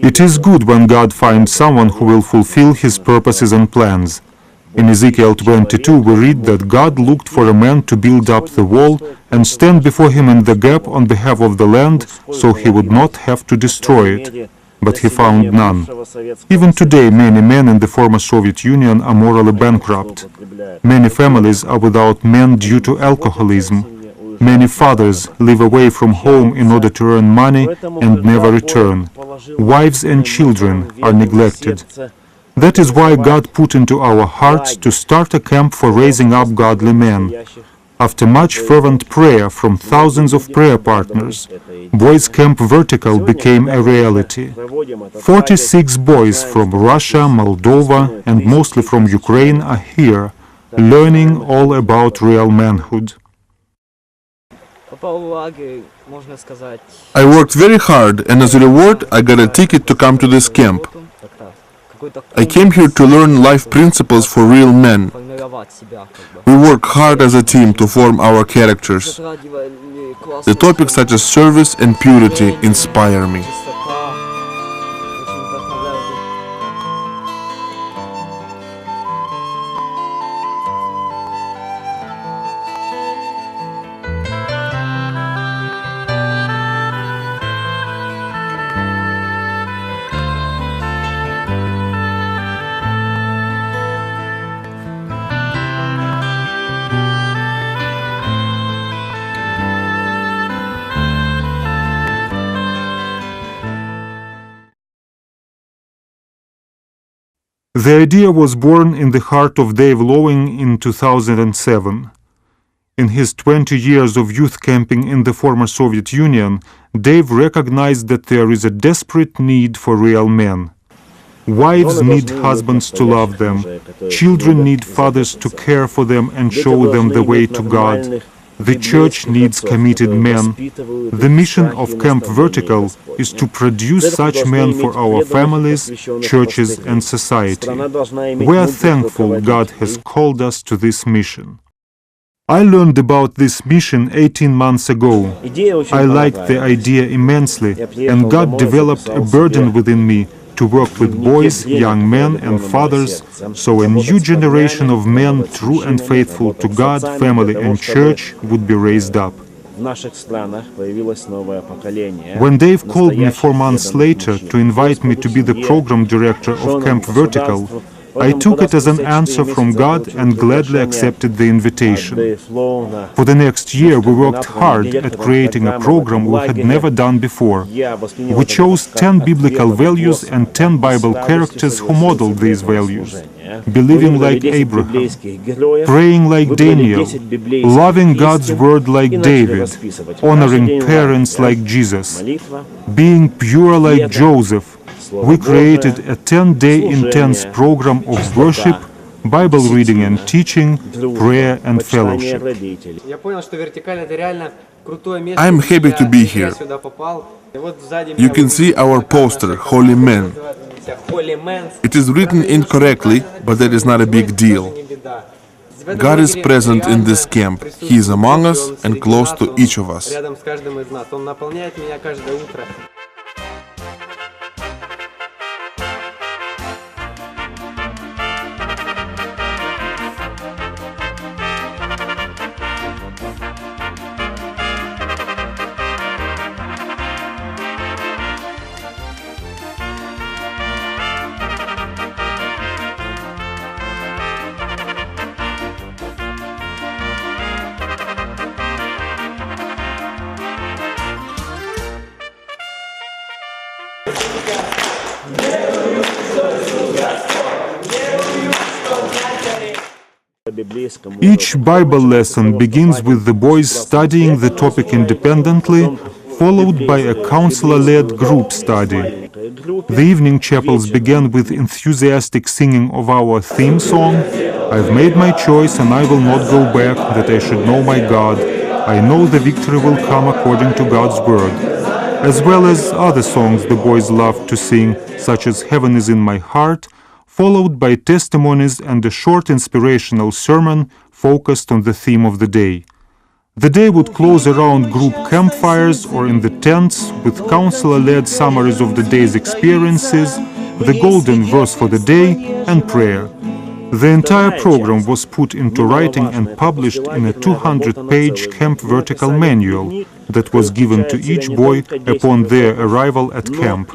It is good when God finds someone who will fulfill His purposes and plans. In Ezekiel 22 we read that God looked for a man to build up the wall and stand before him in the gap on behalf of the land, so he would not have to destroy it. But he found none. Even today, many men in the former Soviet Union are morally bankrupt. Many families are without men due to alcoholism. Many fathers live away from home in order to earn money and never return. Wives and children are neglected. That is why God put into our hearts to start a camp for raising up godly men. After much fervent prayer from thousands of prayer partners, Boys Camp Vertical became a reality. 46 boys from Russia, Moldova, and mostly from Ukraine are here, learning all about real manhood. I worked very hard, and as a reward, I got a ticket to come to this camp. I came here to learn life principles for real men. We work hard as a team to form our characters. The topics such as service and purity inspire me. The idea was born in the heart of Dave Lowing in 2007. In his 20 years of youth camping in the former Soviet Union, Dave recognized that there is a desperate need for real men. Wives need husbands to love them, children need fathers to care for them and show them the way to God. The church needs committed men. The mission of Camp Vertical is to produce such men for our families, churches, and society. We are thankful God has called us to this mission. I learned about this mission 18 months ago. I liked the idea immensely, and God developed a burden within me to work with boys, young men, and fathers, so a new generation of men true and faithful to God, family, and church would be raised up. When Dave called me 4 months later to invite me to be the program director of Camp Vertical, I took it as an answer from God and gladly accepted the invitation. For the next year, we worked hard at creating a program we had never done before. We chose 10 biblical values and 10 Bible characters who modeled these values. Believing like Abraham, praying like Daniel, loving God's word like David, honoring parents like Jesus, being pure like Joseph. We created a 10-day intense program of worship, Bible reading and teaching, prayer and fellowship. I am happy to be here. You can see our poster, Holy Men. It is written incorrectly, but that is not a big deal. God is present in this camp. He is among us and close to each of us. Each Bible lesson begins with the boys studying the topic independently, followed by a counselor-led group study. The evening chapels began with enthusiastic singing of our theme song, "I've made my choice and I will not go back, that I should know my God. I know the victory will come according to God's word," as well as other songs the boys loved to sing, such as "Heaven is in my heart," followed by testimonies and a short inspirational sermon focused on the theme of the day. The day would close around group campfires or in the tents with counselor-led summaries of the day's experiences, the golden verse for the day, and prayer. The entire program was put into writing and published in a 200-page camp vertical manual that was given to each boy upon their arrival at camp.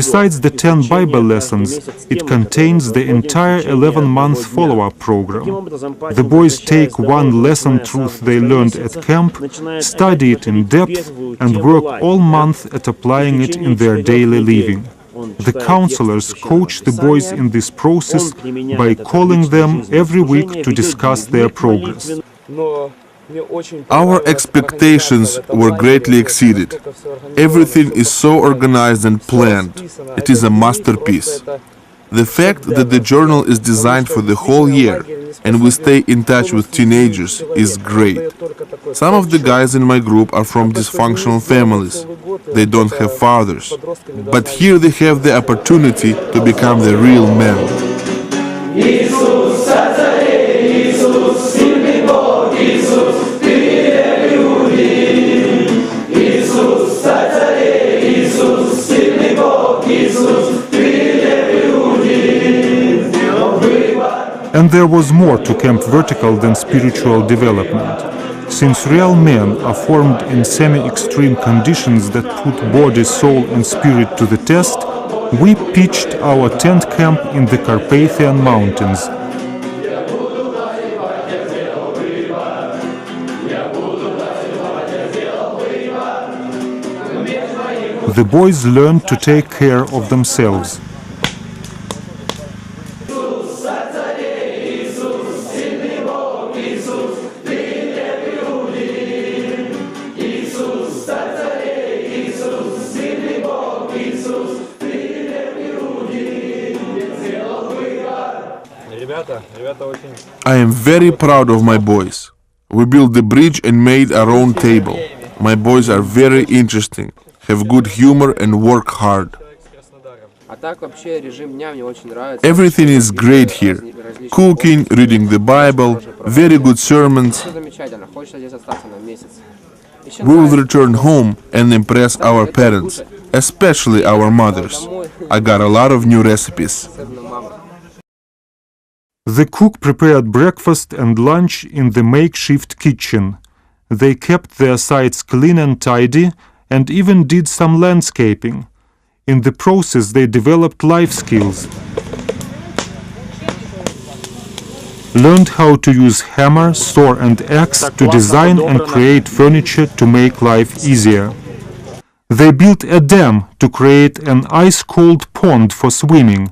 Besides the 10 Bible lessons, it contains the entire 11-month follow-up program. The boys take one lesson truth they learned at camp, study it in depth, and work all month at applying it in their daily living. The counselors coach the boys in this process by calling them every week to discuss their progress. Our expectations were greatly exceeded. Everything is so organized and planned. It is a masterpiece. The fact that the journal is designed for the whole year and we stay in touch with teenagers is great. Some of the guys in my group are from dysfunctional families. They don't have fathers. But here they have the opportunity to become the real men. And there was more to Camp Vertical than spiritual development. Since real men are formed in semi-extreme conditions that put body, soul and spirit to the test, we pitched our tent camp in the Carpathian Mountains. The boys learned to take care of themselves. I am very proud of my boys. We built the bridge and made our own table. My boys are very interesting, have good humor and work hard. Everything is great here. Cooking, reading the Bible, very good sermons. We will return home and impress our parents, especially our mothers. I got a lot of new recipes. The cook prepared breakfast and lunch in the makeshift kitchen. They kept their sites clean and tidy and even did some landscaping. In the process, they developed life skills, learned how to use hammer, saw and axe to design and create furniture to make life easier. They built a dam to create an ice-cold pond for swimming.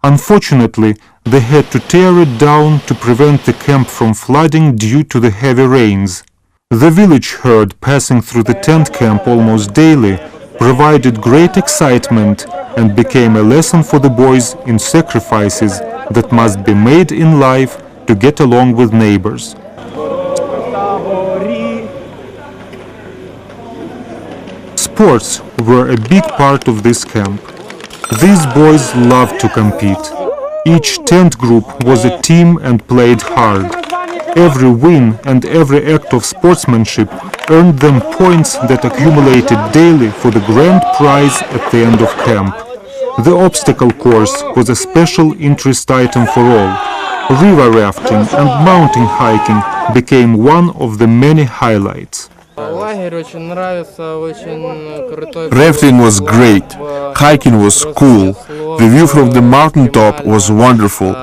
Unfortunately, they had to tear it down to prevent the camp from flooding due to the heavy rains. The village herd passing through the tent camp almost daily provided great excitement and became a lesson for the boys in sacrifices that must be made in life to get along with neighbors. Sports were a big part of this camp. These boys loved to compete. Each tent group was a team and played hard. Every win and every act of sportsmanship earned them points that accumulated daily for the grand prize at the end of camp. The obstacle course was a special interest item for all. River rafting and mountain hiking became one of the many highlights. Rafting was great. Hiking was cool. The view from the mountaintop was wonderful.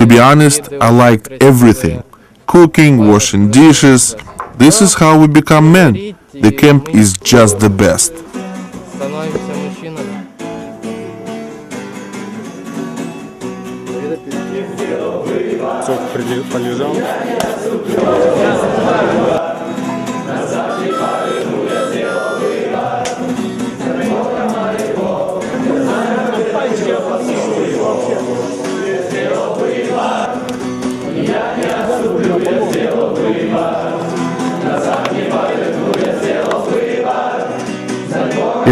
To be honest, I liked everything. Cooking, washing dishes. This is how we become men. The camp is just the best.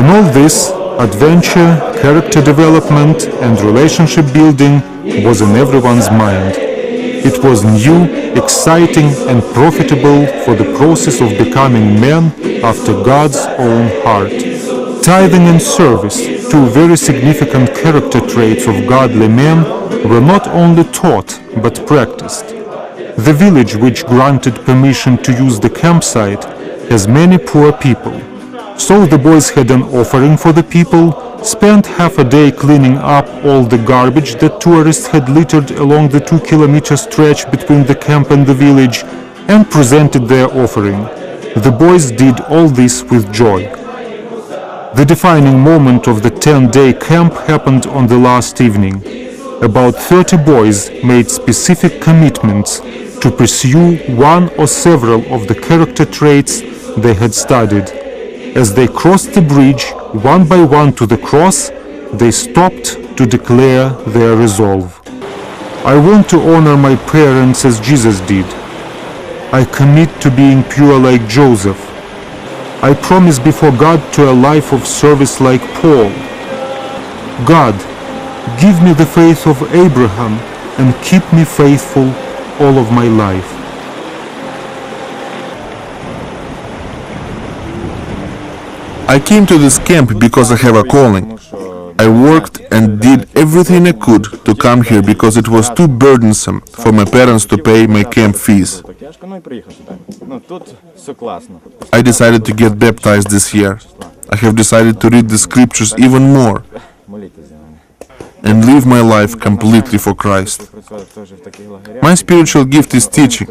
In all this, adventure, character development, and relationship building was in everyone's mind. It was new, exciting, and profitable for the process of becoming men after God's own heart. Tithing and service, two very significant character traits of godly men, were not only taught but practiced. The village which granted permission to use the campsite has many poor people. So the boys had an offering for the people, spent half a day cleaning up all the garbage that tourists had littered along the 2-kilometer stretch between the camp and the village, and presented their offering. The boys did all this with joy. The defining moment of the 10-day camp happened on the last evening. About 30 boys made specific commitments to pursue one or several of the character traits they had studied. As they crossed the bridge, one by one to the cross, they stopped to declare their resolve. I want to honor my parents as Jesus did. I commit to being pure like Joseph. I promise before God to a life of service like Paul. God, give me the faith of Abraham and keep me faithful all of my life. I came to this camp because I have a calling. I worked and did everything I could to come here because it was too burdensome for my parents to pay my camp fees. I decided to get baptized this year. I have decided to read the scriptures even more and live my life completely for Christ. My spiritual gift is teaching,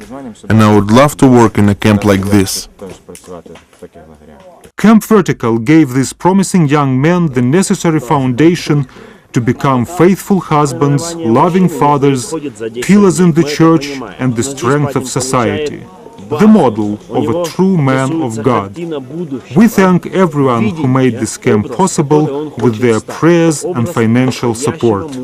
and I would love to work in a camp like this. Camp Vertical gave these promising young men the necessary foundation to become faithful husbands, loving fathers, pillars in the church, and the strength of society, the model of a true man of God. We thank everyone who made this camp possible with their prayers and financial support.